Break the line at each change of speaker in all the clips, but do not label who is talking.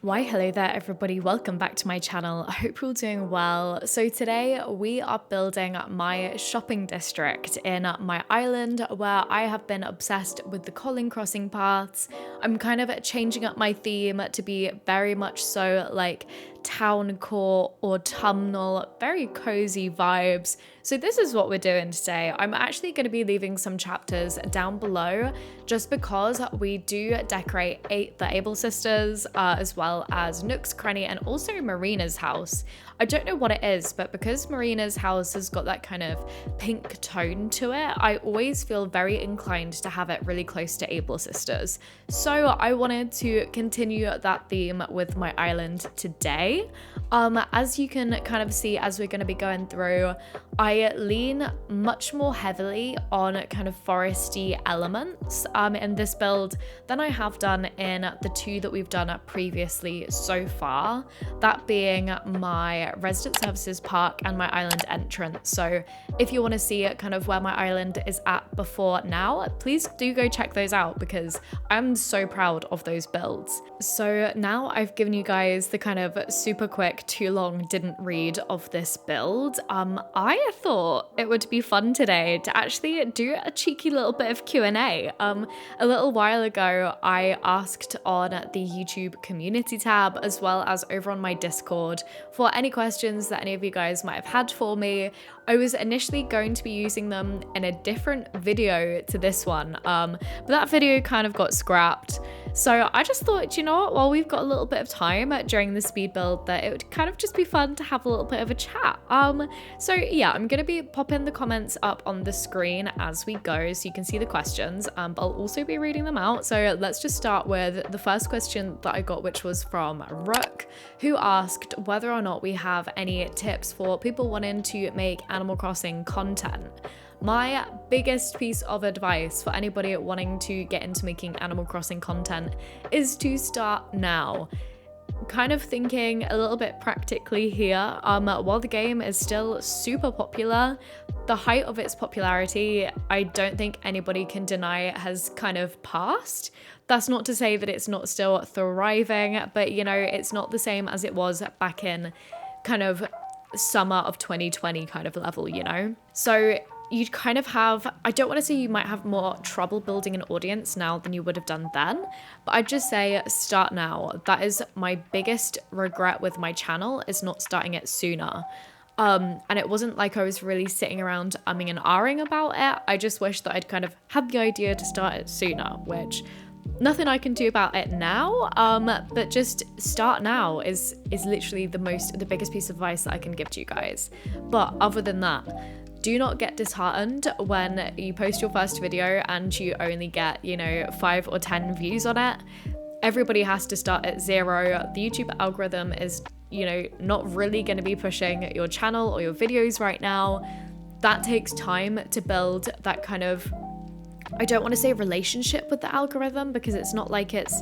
Why hello there everybody, welcome back to my channel. I hope you're all doing well. So today we are building my shopping district in my island where I have been obsessed with the Colin Crossing paths. I'm kind of changing up my theme to be very much so like Towncore, autumnal, very cozy vibes. So this is what we're doing today. I'm actually going to be leaving some chapters down below just because we do decorate the Able Sisters as well as Nooks Cranny and also Marina's house. I don't know what it is, but because Marina's house has got that kind of pink tone to it, I always feel very inclined to have it really close to Able Sisters. So I wanted to continue that theme with my island today. As you can kind of see as we're going to be going through, I lean much more heavily on kind of foresty elements in this build than I have done in the two that we've done previously so far, that being my resident services park and my island entrance. So if you want to see kind of where my island is at before now, please do go check those out because I'm so proud of those builds. So now I've given you guys the kind of super quick, too long didn't read of this build. I thought it would be fun today to actually do a cheeky little bit of Q&A. A little while ago, I asked on the YouTube community tab as well as over on my Discord for any questions that any of you guys might have had for me. I was initially going to be using them in a different video to this one, but that video kind of got scrapped. So I just thought, you know what, while we've got a little bit of time during the speed build, that it would kind of just be fun to have a little bit of a chat. So yeah, I'm going to be popping the comments up on the screen as we go so you can see the questions, but I'll also be reading them out. So let's just start with the first question that I got, which was from Rook, who asked whether or not we have any tips for people wanting to make Animal Crossing content. My biggest piece of advice for anybody wanting to get into making Animal Crossing content is to start now. Kind of thinking a little bit practically here, while the game is still super popular, the height of its popularity, I don't think anybody can deny it has kind of passed. That's not to say that it's not still thriving, but you know, it's not the same as it was back in kind of summer of 2020 kind of level, you know? So you'd kind of have, I don't want to say you might have more trouble building an audience now than you would have done then, but I'd just say start now. That is my biggest regret with my channel, is not starting it sooner. And it wasn't like I was really sitting around umming and ahhing about it. I just wish that I'd kind of had the idea to start it sooner, which nothing I can do about it now, but just start now is literally the biggest piece of advice that I can give to you guys. But other than that, do not get disheartened when you post your first video and you only get, you know, 5 or 10 views on it. Everybody has to start at 0. The YouTube algorithm is, you know, not really going to be pushing your channel or your videos right now. That takes time to build that kind of, I don't want to say relationship with the algorithm because it's not like it's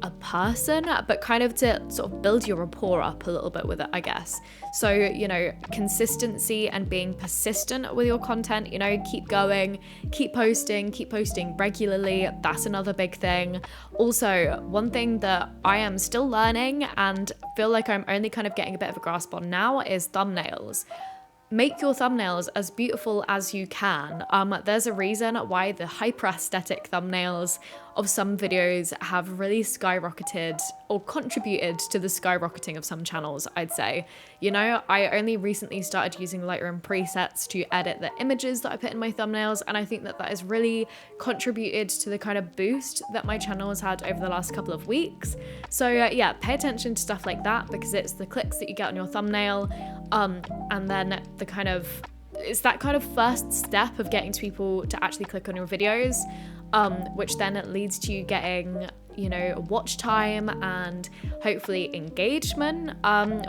a person, but kind of to sort of build your rapport up a little bit with it, I guess. So, you know, consistency and being persistent with your content, you know, keep going, keep posting regularly. That's another big thing. Also, one thing that I am still learning and feel like I'm only kind of getting a bit of a grasp on now is thumbnails. Make your thumbnails as beautiful as you can. There's a reason why the hyper aesthetic thumbnails of some videos have really skyrocketed or contributed to the skyrocketing of some channels, I'd say. You know, I only recently started using Lightroom presets to edit the images that I put in my thumbnails, and I think that that has really contributed to the kind of boost that my channel has had over the last couple of weeks. So yeah, pay attention to stuff like that because it's the clicks that you get on your thumbnail, and then it's that kind of first step of getting to people to actually click on your videos, which then it leads to you getting, you know, watch time and hopefully engagement,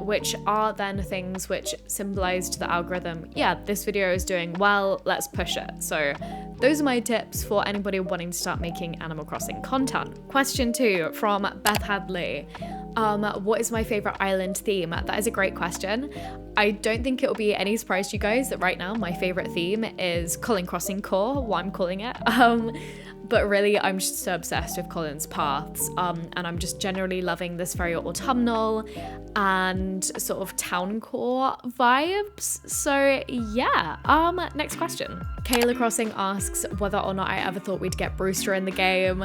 which are then things which symbolize to the algorithm, yeah, this video is doing well, let's push it. So those are my tips for anybody wanting to start making Animal Crossing content. Question 2 from Beth Hadley. What is my favorite island theme? That is a great question. I don't think it will be any surprise to you guys that right now my favorite theme is Colin Crossing Core, what I'm calling it. But really, I'm just so obsessed with Colin's paths, and I'm just generally loving this very autumnal and sort of Towncore vibes. So yeah, next question. Colin Crossing asks whether or not I ever thought we'd get Brewster in the game.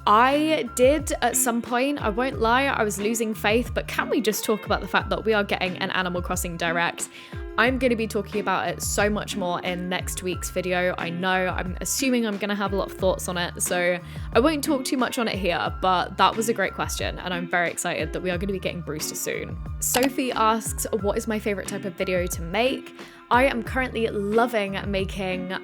I did at some point, I won't lie, I was losing faith, but can we just talk about the fact that we are getting an Animal Crossing Direct? I'm going to be talking about it so much more in next week's video. I know, I'm assuming I'm going to have a lot of thoughts on it, so I won't talk too much on it here, but that was a great question, and I'm very excited that we are going to be getting Brewster soon. Sophie asks, what is my favorite type of video to make? I am currently loving making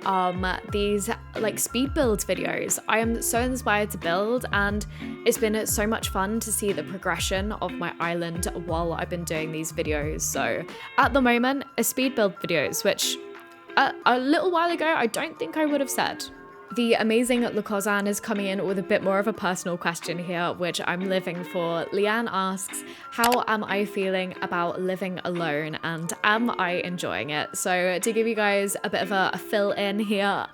these like speed build videos. I am so inspired to build, and it's been so much fun to see the progression of my island while I've been doing these videos. So at the moment, a speed build videos, which a little while ago, I don't think I would have said. The amazing Lacozan is coming in with a bit more of a personal question here, which I'm living for. Leanne asks, how am I feeling about living alone, and am I enjoying it? So to give you guys a bit of a fill in here,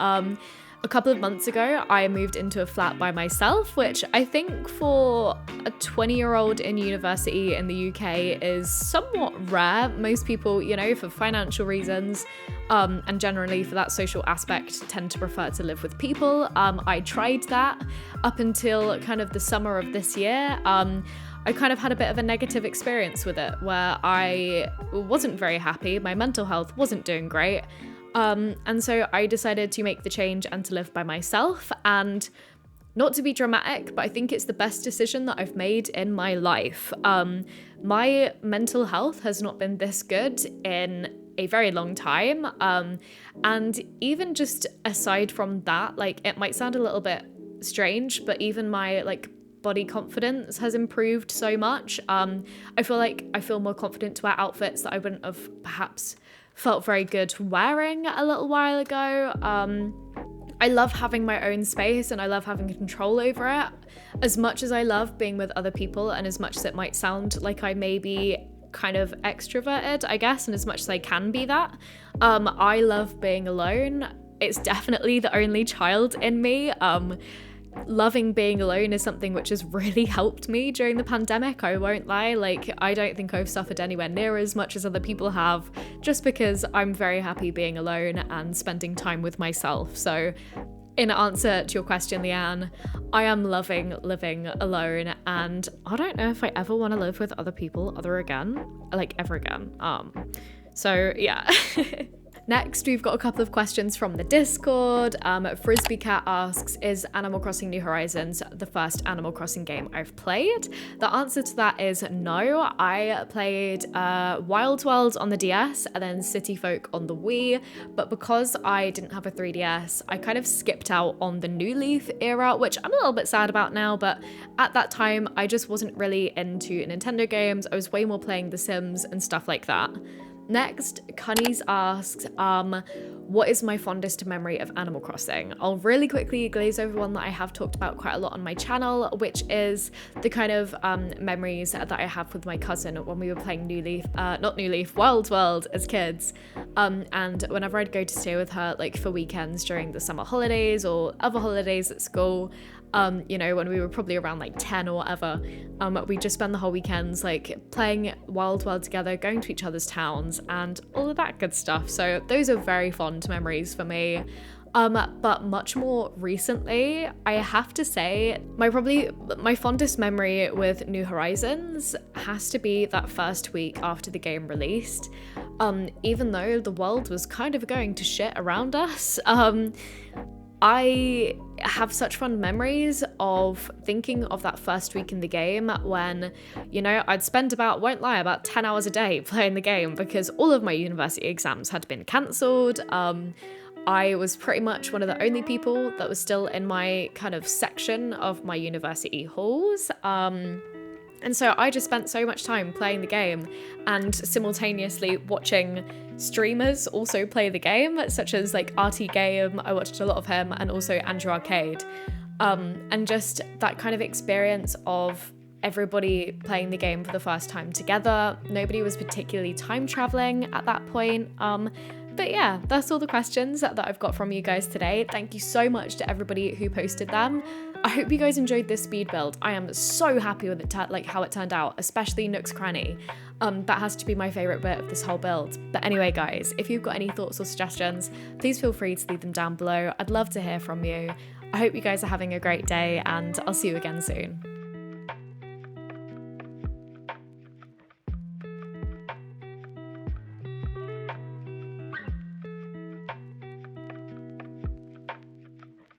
a couple of months ago, I moved into a flat by myself, which I think for a 20-year-old in university in the UK is somewhat rare. Most people, you know, for financial reasons, and generally for that social aspect, tend to prefer to live with people. I tried that up until kind of the summer of this year. I kind of had a bit of a negative experience with it, where I wasn't very happy. My mental health wasn't doing great. And so I decided to make the change and to live by myself. And not to be dramatic, but I think it's the best decision that I've made in my life. My mental health has not been this good in a very long time. And even just aside from that, like, it might sound a little bit strange, but even my like body confidence has improved so much. I feel like I feel more confident to wear outfits that I wouldn't have perhaps felt very good wearing a little while ago. I love having my own space, and I love having control over it. As much as I love being with other people, and as much as it might sound like I may be kind of extroverted, I guess, and as much as I can be that, I love being alone. It's definitely the only child in me. Loving being alone is something which has really helped me during the pandemic, I won't lie. Like, I don't think I've suffered anywhere near as much as other people have, just because I'm very happy being alone and spending time with myself. So in answer to your question, Leanne, I am loving living alone, and I don't know if I ever want to live with other people ever again. So yeah. Next, we've got a couple of questions from the Discord. Frisbee Cat asks, is Animal Crossing New Horizons the first Animal Crossing game I've played? The answer to that is no. I played Wild World on the DS and then City Folk on the Wii, but because I didn't have a 3DS, I kind of skipped out on the New Leaf era, which I'm a little bit sad about now, but at that time, I just wasn't really into Nintendo games. I was way more playing The Sims and stuff like that. Next, Cunnies asks, what is my fondest memory of Animal Crossing? I'll really quickly glaze over one that I have talked about quite a lot on my channel, which is the kind of memories that I have with my cousin when we were playing Wild World as kids. And whenever I'd go to stay with her, like for weekends during the summer holidays or other holidays at school, you know, when we were probably around like 10 or whatever, we'd just spend the whole weekends like playing Wild World together, going to each other's towns and all of that good stuff. So those are very fond memories for me. But much more recently, I have to say, my fondest memory with New Horizons has to be that first week after the game released. Even though the world was kind of going to shit around us, I have such fond memories of thinking of that first week in the game when, you know, I'd spend about 10 hours a day playing the game because all of my university exams had been cancelled. I was pretty much one of the only people that was still in my kind of section of my university halls. And so I just spent so much time playing the game and simultaneously watching streamers also play the game, such as like RT Game. I watched a lot of him, and also Andrew Arcade. And just that kind of experience of everybody playing the game for the first time together. Nobody was particularly time traveling at that point. But yeah, that's all the questions that I've got from you guys today. Thank you so much to everybody who posted them. I hope you guys enjoyed this speed build. I am so happy with it, like how it turned out, especially Nooks Cranny. That has to be my favorite bit of this whole build. But anyway, guys, if you've got any thoughts or suggestions, please feel free to leave them down below. I'd love to hear from you. I hope you guys are having a great day, and I'll see you again soon.